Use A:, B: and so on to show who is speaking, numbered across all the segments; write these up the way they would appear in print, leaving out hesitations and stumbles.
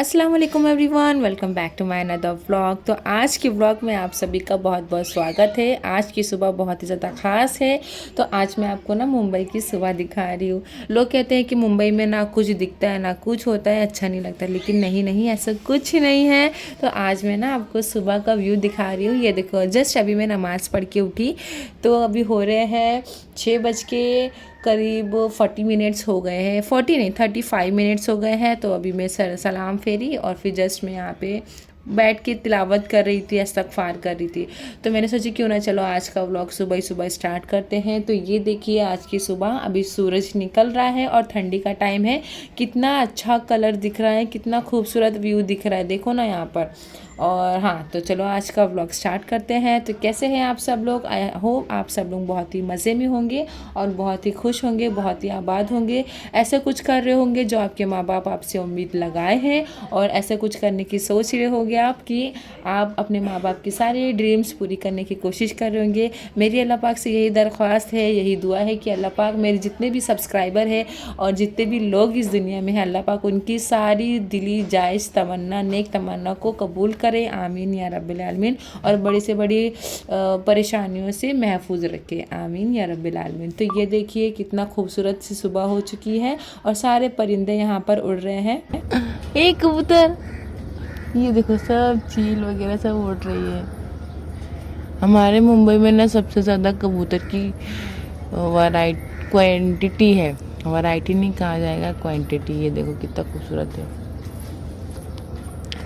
A: अस्सलाम वालेकुम everyone, welcome back to my another vlog. तो आज के व्लॉग में आप सभी का बहुत बहुत स्वागत है। आज की सुबह बहुत ही ज़्यादा ख़ास है। तो आज मैं आपको ना मुंबई की सुबह दिखा रही हूँ। लोग कहते हैं कि मुंबई में ना कुछ दिखता है ना कुछ होता है, अच्छा नहीं लगता, लेकिन नहीं नहीं, ऐसा कुछ नहीं है। तो आज मैं ना आपको सुबह का व्यू दिखा रही हूँ। ये देखो, जस्ट अभी मैं नमाज़ पढ़ के उठी, तो अभी हो रहे हैं 6 बज के करीब 40 मिनट्स हो गए हैं। 40 नहीं, 35 मिनट्स हो गए हैं। तो अभी मैं सलाम फेरी और फिर जस्ट मैं यहाँ पे बैठ के तिलावत कर रही थी, इस्तग़फ़ार कर रही थी। तो मैंने सोचा क्यों ना चलो आज का व्लॉग सुबह ही सुबह स्टार्ट करते हैं। तो ये देखिए आज की सुबह, अभी सूरज निकल रहा है और ठंडी का टाइम है। कितना अच्छा कलर दिख रहा है, कितना खूबसूरत व्यू दिख रहा है, देखो ना यहाँ पर। और हाँ, तो चलो आज का व्लॉग स्टार्ट करते हैं। तो कैसे हैं आप सब लोग? आई होप आप सब लोग बहुत ही मज़े में होंगे और बहुत ही खुश होंगे, बहुत ही आबाद होंगे। ऐसे कुछ कर रहे होंगे जो आपके माँ बाप आपसे उम्मीद लगाए हैं, और ऐसे कुछ करने की सोच रहे होंगे आप कि आप अपने माँ बाप की सारी ड्रीम्स पूरी करने की कोशिश कर रहे होंगे। मेरी अल्लाह पाक से यही दरख्वास्त है, यही दुआ है कि अल्लाह पाक मेरे जितने भी सब्सक्राइबर हैं और जितने भी लोग इस दुनिया में हैं, अल्लाह पाक उनकी सारी दिली जायज़ तमन्ना, नेक तमन्ना को कबूल करे। आमीन या रब्बिल आलमीन। और बड़ी से बड़ी परेशानियों से महफूज रखे। आमीन या रब्बिल आलमीन। तो ये देखिए कितना खूबसूरत सी सुबह हो चुकी है और सारे परिंदे यहाँ पर उड़ रहे हैं। एक कबूतर, ये देखो, सब चील वगैरह सब उड़ रही है। हमारे मुंबई में ना सबसे ज़्यादा कबूतर की क्वांटिटी है। वैरायटी नहीं कहा जाएगा, क्वांटिटी। ये देखो कितना खूबसूरत है।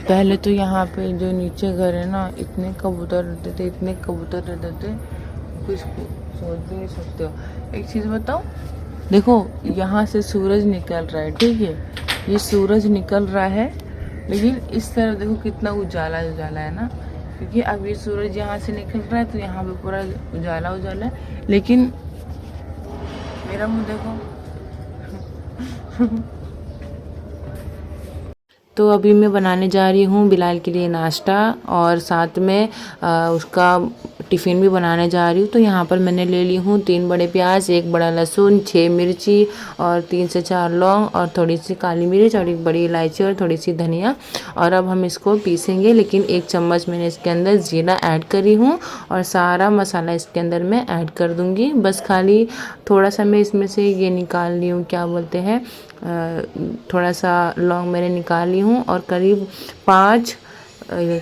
A: पहले तो यहाँ पे जो नीचे घर है ना, इतने कबूतर रहते थे, इतने कबूतर रहते थे, कुछ सोच भी नहीं सकते हो। एक चीज़ बताओ, देखो यहाँ से सूरज निकल रहा है, ठीक है, ये सूरज निकल रहा है, लेकिन इस तरफ देखो कितना उजाला उजाला है ना, क्योंकि अब ये सूरज यहाँ से निकल रहा है तो यहाँ पे पूरा उजाला उजाला है। लेकिन मेरा मुँह देखो। तो अभी मैं बनाने जा रही हूँ बिलाल के लिए नाश्ता, और साथ में उसका टिफ़िन भी बनाने जा रही हूँ। तो यहाँ पर मैंने ले ली हूँ 3 बड़े प्याज, 1 बड़ा लहसुन, 6 मिर्ची और 3 से 4 लौंग और थोड़ी सी काली मिर्च और 1 बड़ी इलायची और थोड़ी सी धनिया। और अब हम इसको पीसेंगे, लेकिन 1 चम्मच मैंने इसके अंदर ज़ीरा ऐड करी हूँ और सारा मसाला इसके अंदर मैं ऐड कर दूँगी। बस खाली थोड़ा सा मैं इसमें से ये निकाल ली हूँ, क्या बोलते हैं, थोड़ा सा लौंग मैंने निकाल ली हूँ और करीब 5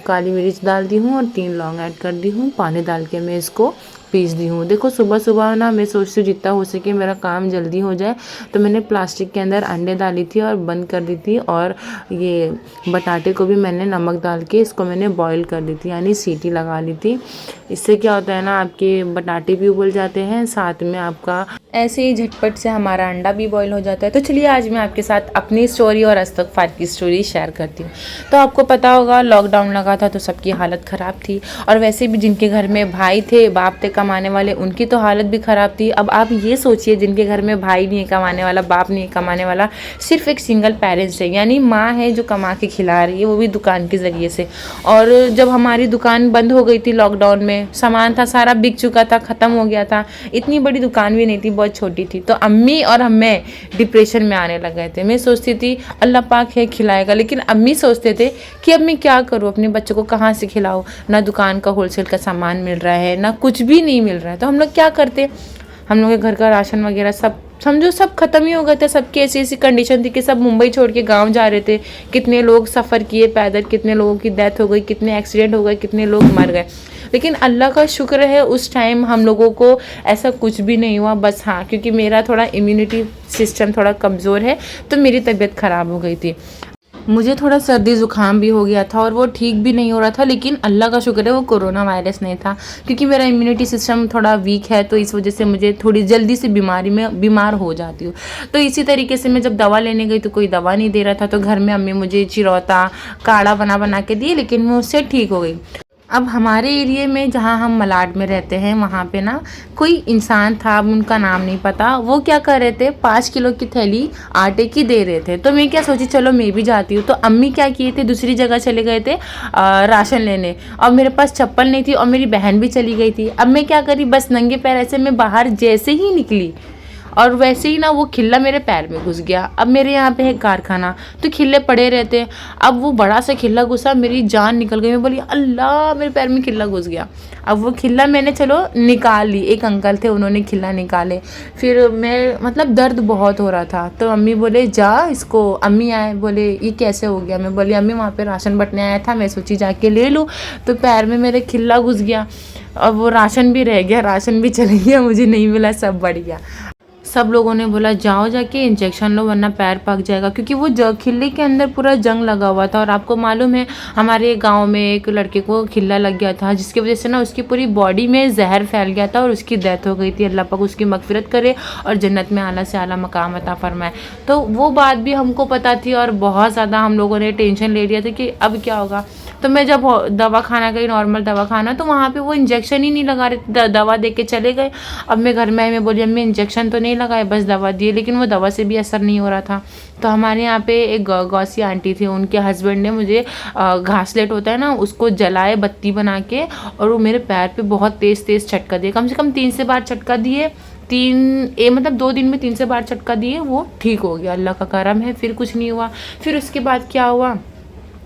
A: काली मिर्च डाल दी हूँ और 3 लौंग ऐड कर दी हूँ। पानी डाल के मैं इसको पीस दी हूँ। देखो सुबह सुबह ना मैं सोचती हूँ जितना हो सके मेरा काम जल्दी हो जाए, तो मैंने प्लास्टिक के अंदर अंडे डाली थी और बंद कर दी थी, और ये बटाटे को भी मैंने नमक डाल के इसको मैंने बॉईल कर दी थी, यानी सीटी लगा ली थी। इससे क्या होता है ना, आपके बटाटे भी उबल जाते हैं, साथ में आपका ऐसे ही झटपट से हमारा अंडा भी बॉईल हो जाता है। तो चलिए आज मैं आपके साथ अपनी स्टोरी और इस्तग़फ़ार की स्टोरी शेयर करती हूँ। तो आपको पता होगा लॉकडाउन लगा था तो सबकी हालत ख़राब थी, और वैसे भी जिनके घर में भाई थे, बाप थे कमाने वाले, उनकी तो हालत भी ख़राब थी। अब आप ये सोचिए जिनके घर में भाई नहीं है कमाने वाला, बाप नहीं है कमाने वाला, सिर्फ एक सिंगल पेरेंट्स है, यानी माँ है जो कमा के खिला रही है, वो भी दुकान के ज़रिए से। और जब हमारी दुकान बंद हो गई थी लॉकडाउन में, सामान था सारा बिक चुका था, ख़त्म हो गया था, इतनी बड़ी दुकान भी नहीं थी, बहुत छोटी थी। तो अम्मी और मैं डिप्रेशन में आने लग गए थे। मैं सोचती थी अल्लाह पाक है खिलाएगा, लेकिन अम्मी सोचते थे कि अब मैं क्या करूँ, अपने बच्चों को कहाँ से खिलाऊँ, ना दुकान का होलसेल का सामान मिल रहा है, ना कुछ भी नहीं मिल रहा है। तो हम लोग क्या करते, हम लोग के घर का राशन वगैरह सब समझो सब खत्म ही हो गए थे। सबकी ऐसी ऐसी कंडीशन थी कि सब मुंबई छोड़ के गांव जा रहे थे। कितने लोग सफ़र किए पैदल, कितने लोगों की डेथ हो गई, कितने एक्सीडेंट हो गए, कितने लोग मर गए। लेकिन अल्लाह का शुक्र है उस टाइम हम लोगों को ऐसा कुछ भी नहीं हुआ। बस हाँ, क्योंकि मेरा थोड़ा इम्यूनिटी सिस्टम थोड़ा कमज़ोर है, तो मेरी तबीयत ख़राब हो गई थी। मुझे थोड़ा सर्दी ज़ुकाम भी हो गया था और वो ठीक भी नहीं हो रहा था, लेकिन अल्लाह का शुक्र है वो कोरोना वायरस नहीं था, क्योंकि मेरा इम्यूनिटी सिस्टम थोड़ा वीक है, तो इस वजह से मुझे थोड़ी जल्दी से बीमारी में बीमार हो जाती हूँ। तो इसी तरीके से मैं जब दवा लेने गई तो कोई दवा नहीं दे रहा था, तो घर में अम्मी मुझे चिरौता काढ़ा बना के दिए, लेकिन मैं उससे ठीक हो गई। अब हमारे एरिए में जहाँ हम मलाड में रहते हैं वहाँ पे ना कोई इंसान था, अब उनका नाम नहीं पता, वो क्या कर रहे थे 5 किलो की थैली आटे की दे रहे थे। तो मैं क्या सोची चलो मैं भी जाती हूँ। तो अम्मी क्या किए थे, दूसरी जगह चले गए थे राशन लेने, और मेरे पास चप्पल नहीं थी और मेरी बहन भी चली गई थी। अब मैं क्या करी, बस नंगे पैर ऐसे मैं बाहर जैसे ही निकली और वैसे ही ना वो खिल्ला मेरे पैर में घुस गया। अब मेरे यहाँ पे है कारखाना, तो खिल्ले पड़े रहते हैं। अब वो बड़ा सा खिल्ला घुसा, मेरी जान निकल गई। मैं बोली अल्लाह, मेरे पैर में खिल्ला घुस गया। अब वो खिल्ला मैंने चलो निकाल ली, एक अंकल थे उन्होंने खिल्ला निकाले। फिर मैं मतलब दर्द बहुत हो रहा था, तो अम्मी बोले जा इसको, अम्मी आए बोले ये कैसे हो गया। मैं बोली अम्मी वहाँ पे राशन बंटने आया था, मैं सोची जाके ले लूँ, तो पैर में मेरे खिल्ला घुस गया। और वो राशन भी रह गया, राशन भी चले गया, मुझे नहीं मिला, सब बढ़ गया। सब लोगों ने बोला जाओ जाके इंजेक्शन लो वरना पैर पक जाएगा, क्योंकि वो खिल्ले के अंदर पूरा जंग लगा हुआ था। और आपको मालूम है हमारे गांव में एक लड़के को खिल्ला लग गया था, जिसकी वजह से ना उसकी पूरी बॉडी में जहर फैल गया था और उसकी डेथ हो गई थी। अल्लाह पाक उसकी मगफिरत करे और जन्नत में आला से आला मकाम अता फरमाए। तो वो बात भी हमको पता थी और बहुत ज़्यादा हम लोगों ने टेंशन ले लिया था कि अब क्या होगा। तो मैं जब दवा खाना गई, नॉर्मल दवा खाना, तो वहाँ पे वो इंजेक्शन ही नहीं लगा रहे, दवा दे के चले गए। अब मैं घर में आई, मैं बोली अम्मी इंजेक्शन तो नहीं लगाए, बस दवा दिए, लेकिन वो दवा से भी असर नहीं हो रहा था। तो हमारे यहाँ पे एक गौसी आंटी थी, उनके हस्बैंड ने मुझे घासलेट होता है ना, उसको जलाए बत्ती बना के, और वो मेरे पैर पे बहुत तेज़ तेज़ झटका दिए, कम से कम 3 से 4 झटका दिए। मतलब 2 दिन में 3 से 4 झटका दिए, वो ठीक हो गया, अल्लाह का करम है, फिर कुछ नहीं हुआ। फिर उसके बाद क्या हुआ,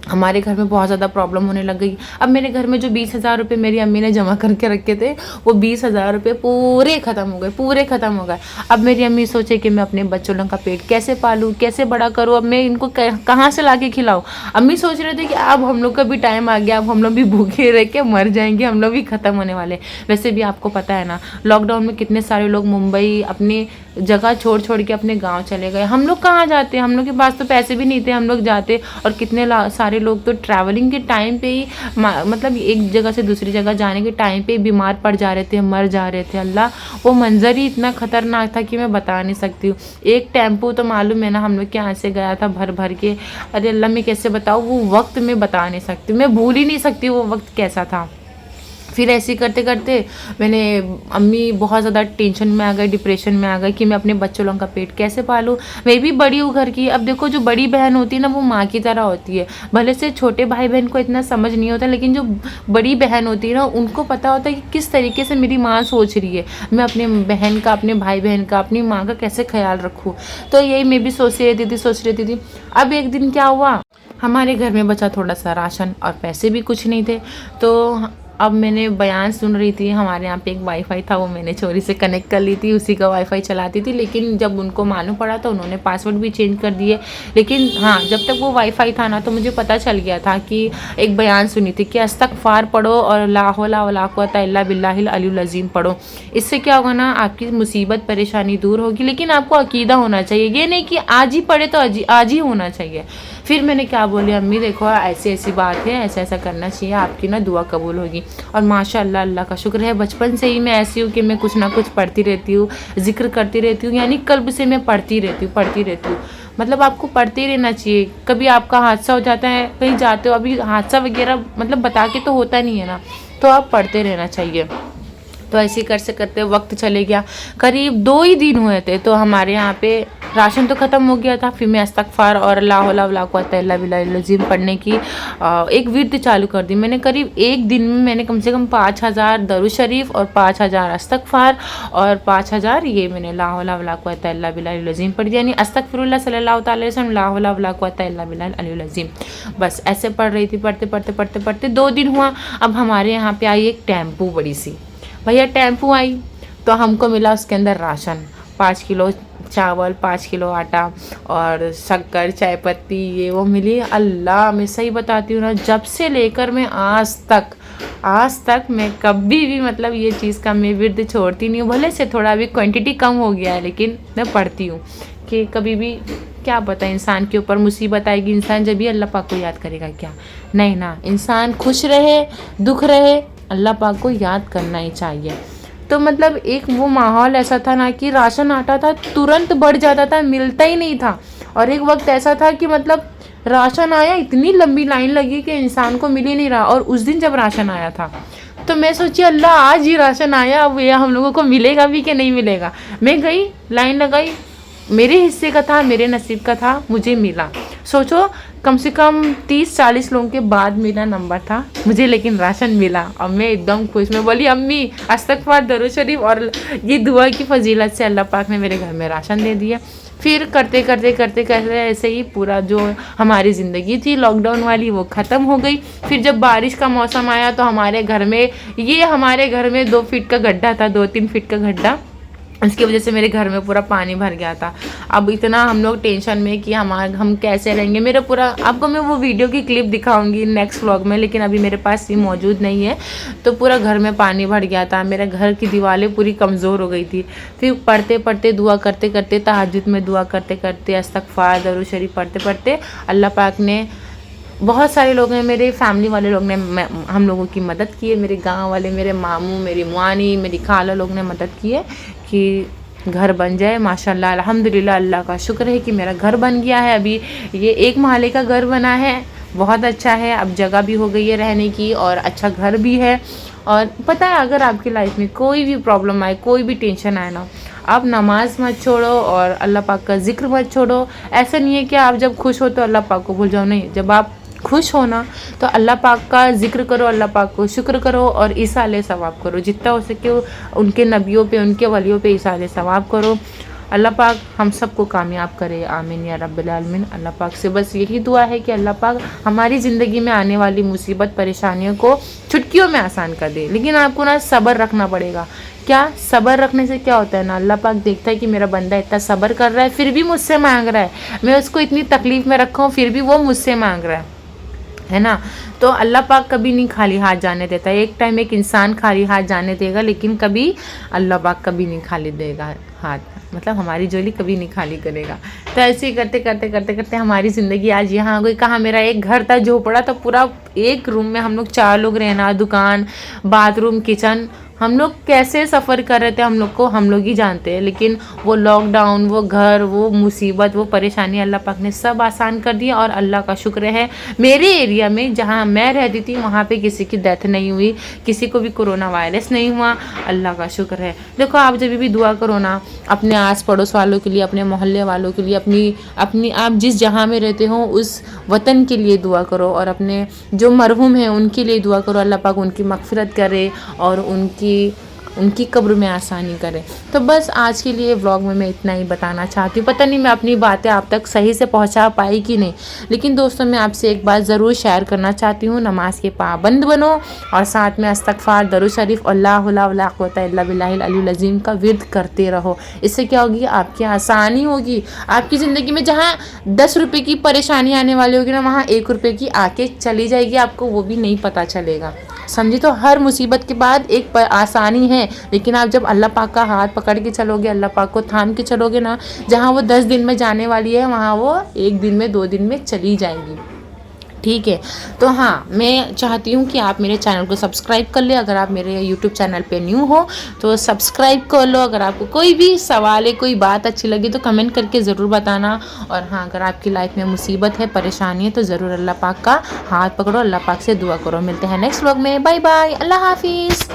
A: हमारे घर में बहुत ज़्यादा प्रॉब्लम होने लग गई। अब मेरे घर में जो 20,000 रुपये मेरी अम्मी ने जमा करके रखे थे, वो 20,000 रुपये पूरे ख़त्म हो गए, पूरे ख़त्म हो गए। अब मेरी अम्मी सोचे कि मैं अपने बच्चों लोगों का पेट कैसे पालूँ, कैसे बड़ा करूँ, अब मैं इनको कहाँ से ला के खिलाऊँ। अम्मी सोच रहे थे कि अब हम लोग का भी टाइम आ गया, अब हम लोग भी भूखे रह के मर जाएंगे, हम लोग भी ख़त्म होने वाले। वैसे भी आपको पता है ना, लॉकडाउन में कितने सारे लोग मुंबई अपनी जगह छोड़ छोड़ के अपने गाँव चले गए। हम लोग कहाँ जाते, हम लोग के पास तो पैसे भी नहीं थे, हम लोग जाते। और कितने सारे लोग तो ट्रैवलिंग के टाइम पे ही मतलब एक जगह से दूसरी जगह जाने के टाइम पे बीमार पड़ जा रहे थे, मर जा रहे थे। अल्लाह, वो मंजर ही इतना खतरनाक था कि मैं बता नहीं सकती हूँ। एक टेम्पो तो मालूम है ना हम लोग के यहाँ से गया था भर भर के। अरे अल्लाह, मैं कैसे बताऊँ, वो वक्त मैं बता नहीं सकती, मैं भूल ही नहीं सकती वो वक्त कैसा था। फिर ऐसे करते करते मैंने, अम्मी बहुत ज़्यादा टेंशन में आ गई, डिप्रेशन में आ गई कि मैं अपने बच्चों लोगों का पेट कैसे पालूँ। मैं भी बड़ी हूँ घर की। अब देखो, जो बड़ी बहन होती है ना, वो माँ की तरह होती है। भले से छोटे भाई बहन को इतना समझ नहीं होता, लेकिन जो बड़ी बहन होती है ना, उनको पता होता है कि किस तरीके से मेरी माँ सोच रही है, मैं अपने बहन का, अपने भाई बहन का, अपनी माँ का कैसे ख्याल रखूँ। तो यही मैं भी सोच रही थी। अब एक दिन क्या हुआ, हमारे घर में बचा थोड़ा सा राशन और पैसे भी कुछ नहीं थे। तो अब मैंने बयान सुन रही थी, हमारे यहाँ पे एक वाईफाई था, वो मैंने चोरी से कनेक्ट कर ली थी, उसी का वाईफाई चलाती थी। लेकिन जब उनको मालूम पड़ा तो उन्होंने पासवर्ड भी चेंज कर दिए। लेकिन हाँ, जब तक वो वाईफाई था ना, तो मुझे पता चल गया था कि एक बयान सुनी थी कि अस्तगफार पढ़ो और ला हौला वला कुव्वता इल्ला बिल्लाहिल अलियुल अज़ीम पढ़ो। इससे क्या होगा ना, आपकी मुसीबत परेशानी दूर होगी। लेकिन आपको अकीदा होना चाहिए, ये नहीं कि आज ही पढ़े तो आज ही होना चाहिए। फिर मैंने क्या बोली, अम्मी देखो ऐसी ऐसी बात है, ऐसा ऐसा करना चाहिए, आपकी ना दुआ कबूल होगी। और माशाअल्लाह, अल्लाह का शुक्र है, बचपन से ही मैं ऐसी हूँ कि मैं कुछ ना कुछ पढ़ती रहती हूँ, जिक्र करती रहती हूँ, यानी कल्ब से मैं पढ़ती रहती हूँ। मतलब आपको पढ़ते ही रहना चाहिए। कभी आपका हादसा हो जाता है, कहीं जाते हो, अभी हादसा वगैरह मतलब बता के तो होता नहीं है ना, तो आप पढ़ते रहना चाहिए। तो ऐसे करते करते वक्त चले गया, करीब 2 ही दिन हुए थे, तो हमारे यहाँ पे राशन तो ख़त्म हो गया था। फिर मैं इस्तगफार और ला हौला वला कुव्वता इल्ला बिल्लाहिल अज़ीम पढ़ने की एक विर्द चालू कर दी। मैंने करीब एक दिन में मैंने कम से कम 5,000 दरूद शरीफ और 5,000 इस्तगफार और 5,000 ये मैंने ला हौला वला कुव्वता इल्ला बिल्लाहिल अज़ीम पढ़ दिया, यानी अस्तगफिरुल्लाह सल्लल्लाहु अलैहि वसल्लम, ला हौला वला कुव्वता इल्ला बिल्लाहिल अलियुल अज़ीम। बस ऐसे पढ़ रही थी, पढ़ते 2 दिन हुआ। अब हमारे यहाँ पे आई एक टेम्पू बड़ी सी, भैया टेम्पू आई तो हमको मिला उसके अंदर राशन, 5 किलो चावल, 5 किलो आटा और शक्कर, चाय पत्ती, ये वो मिली। अल्लाह, मैं सही बताती हूँ ना, जब से लेकर मैं आज तक मैं कभी भी मतलब ये चीज़ का मैं विर्द छोड़ती नहीं हूँ। भले से थोड़ा अभी क्वांटिटी कम हो गया है, लेकिन मैं पढ़ती हूँ कि कभी भी क्या पता इंसान के ऊपर मुसीबत आएगी, इंसान जब भी अल्लाह पाक को याद करेगा क्या। नहीं ना, इंसान खुश रहे दुख रहे, अल्लाह पाक को याद करना ही चाहिए। तो मतलब एक वो माहौल ऐसा था ना कि राशन आटा था, तुरंत बढ़ जाता था, मिलता ही नहीं था। और एक वक्त ऐसा था कि मतलब राशन आया, इतनी लंबी लाइन लगी कि इंसान को मिल ही नहीं रहा। और उस दिन जब राशन आया था तो मैं सोची अल्लाह, आज ही राशन आया, अब यह हम लोगों को मिलेगा भी कि नहीं मिलेगा। मैं गई, लाइन लगाई, मेरे हिस्से का था, मेरे नसीब का था, मुझे मिला। सोचो कम से कम 30-40 लोगों के बाद मेरा नंबर था मुझे, लेकिन राशन मिला और मैं एकदम खुश। मैं बोली अम्मी अस्तगफार दरूद शरीफ और ये दुआ की फजीलत से अल्लाह पाक ने मेरे घर में राशन दे दिया। फिर करते करते ऐसे ही पूरा जो हमारी ज़िंदगी थी लॉकडाउन वाली वो ख़त्म हो गई। फिर जब बारिश का मौसम आया तो हमारे घर में 2 फीट का गड्ढा था, 2-3 फीट का गड्ढा, इसकी वजह से मेरे घर में पूरा पानी भर गया था। अब इतना हम लोग टेंशन में कि हम कैसे रहेंगे। मेरा पूरा आपको मैं वो वीडियो की क्लिप दिखाऊंगी नेक्स्ट व्लॉग में, लेकिन अभी मेरे पास ये मौजूद नहीं है। तो पूरा घर में पानी भर गया था, मेरे घर की दीवारें पूरी कमज़ोर हो गई थी। फिर पढ़ते दुआ करते तहज्जुद में दुआ करते इस्तग़फ़ार दरूद शरीफ पढ़ते अल्लाह पाक ने, बहुत सारे लोग हैं मेरे फैमिली वाले लोग ने हम लोगों की मदद की है। मेरे गांव वाले, मेरे मामू, मेरी मुआनी, मेरी खाला लोग ने मदद की है कि घर बन जाए। माशाल्लाह अल्हम्दुलिल्लाह, अल्लाह का शुक्र है कि मेरा घर बन गया है। अभी ये 1 महले का घर बना है, बहुत अच्छा है। अब जगह भी हो गई है रहने की और अच्छा घर भी है। और पता है अगर आपकी लाइफ में कोई भी प्रॉब्लम आए, कोई भी टेंशन आए ना, आप नमाज मत छोड़ो और अल्लाह पाक का जिक्र मत छोड़ो। ऐसा नहीं है कि आप जब खुश हो तो अल्लाह पाक को भूल जाओ, नहीं। जब आप खुश हो ना तो अल्लाह पाक का जिक्र करो, अल्लाह पाक को शुक्र करो और इसाले सवाब करो। जितना हो सके उनके नबियों पे, उनके वलियों पे इसाले सवाब करो। अल्लाह पाक हम सबको कामयाब करे, आमीन या रब्बिल आलमीन। अल्लाह पाक से बस यही दुआ है कि अल्लाह पाक हमारी ज़िंदगी में आने वाली मुसीबत परेशानियों को चुटकियों में आसान कर दे। लेकिन आपको ना सब्र रखना पड़ेगा। क्या सब्र रखने से क्या होता है ना, अल्लाह पाक देखता है कि मेरा बंदा इतना सब्र कर रहा है, फिर भी मुझसे मांग रहा है, मैं उसको इतनी तकलीफ़ में रखा हूँ फिर भी वो मुझसे मांग रहा है ना। तो अल्लाह पाक कभी नहीं खाली हाथ जाने देता। एक टाइम एक इंसान खाली हाथ जाने देगा, लेकिन कभी अल्लाह पाक कभी नहीं खाली देगा हाथ, मतलब हमारी झोली कभी नहीं खाली करेगा। तो ऐसे ही करते हमारी ज़िंदगी आज यहाँ आ गई। कहाँ मेरा एक घर था झोपड़ा था, पूरा एक रूम में हम लोग 4 लोग रहना, दुकान, बाथरूम, किचन, हम लोग कैसे सफ़र कर रहे थे हम लोग ही जानते हैं। लेकिन वो लॉकडाउन, वो घर, वो मुसीबत, वो परेशानी अल्लाह पाक ने सब आसान कर दिया। और अल्लाह का शुक्र है मेरे एरिया में जहाँ मैं रहती थी वहाँ पे किसी की डेथ नहीं हुई, किसी को भी कोरोना वायरस नहीं हुआ, अल्लाह का शुक्र है। देखो आप जब भी दुआ करो ना अपने आस पड़ोस वालों के लिए, अपने मोहल्ले वालों के लिए, अपनी आप जिस जहाँ में रहते हो उस वतन के लिए दुआ करो और अपने जो मरहूम हैं उनके लिए दुआ करो। अल्लाह पाक उनकी मग़फ़िरत करे और उनकी कब्र में आसानी करे। तो बस आज के लिए व्लॉग में मैं इतना ही बताना चाहती हूँ। पता नहीं मैं अपनी बातें आप तक सही से पहुँचा पाई कि नहीं, लेकिन दोस्तों मैं आपसे एक बात ज़रूर शेयर करना चाहती हूँ। नमाज के पाबंद बनो और साथ में इस्तग़फ़ार दरूद शरीफ और ला हौला वला कुव्वता इल्ला बिल्लाहिल अलीयुल अज़ीम का विर्द करते रहो। इससे क्या होगी, आपकी आसानी होगी। आपकी ज़िंदगी में जहाँ 10 रुपये की परेशानी आने वाली होगी ना, वहाँ 1 रुपये की आके चली जाएगी, आपको वो भी नहीं पता चलेगा। समझी? तो हर मुसीबत के बाद एक आसानी है, लेकिन आप जब अल्लाह पाक का हाथ पकड़ के चलोगे, अल्लाह पाक को थाम के चलोगे ना, जहाँ वो 10 दिन में जाने वाली है वहाँ वो 1 दिन में 2 दिन में चली जाएगी। ठीक है। तो हाँ, मैं चाहती हूँ कि आप मेरे चैनल को सब्सक्राइब कर ले। अगर आप मेरे यूट्यूब चैनल पे न्यू हो तो सब्सक्राइब कर लो। अगर आपको कोई भी सवाल है, कोई बात अच्छी लगी तो कमेंट करके ज़रूर बताना। और हाँ, अगर आपकी लाइफ में मुसीबत है, परेशानी है तो ज़रूर अल्लाह पाक का हाथ पकड़ो, अल्लाह पाक से दुआ करो। मिलते हैं नेक्स्ट व्लॉग में। बाय बाय, अल्लाह हाफिज़।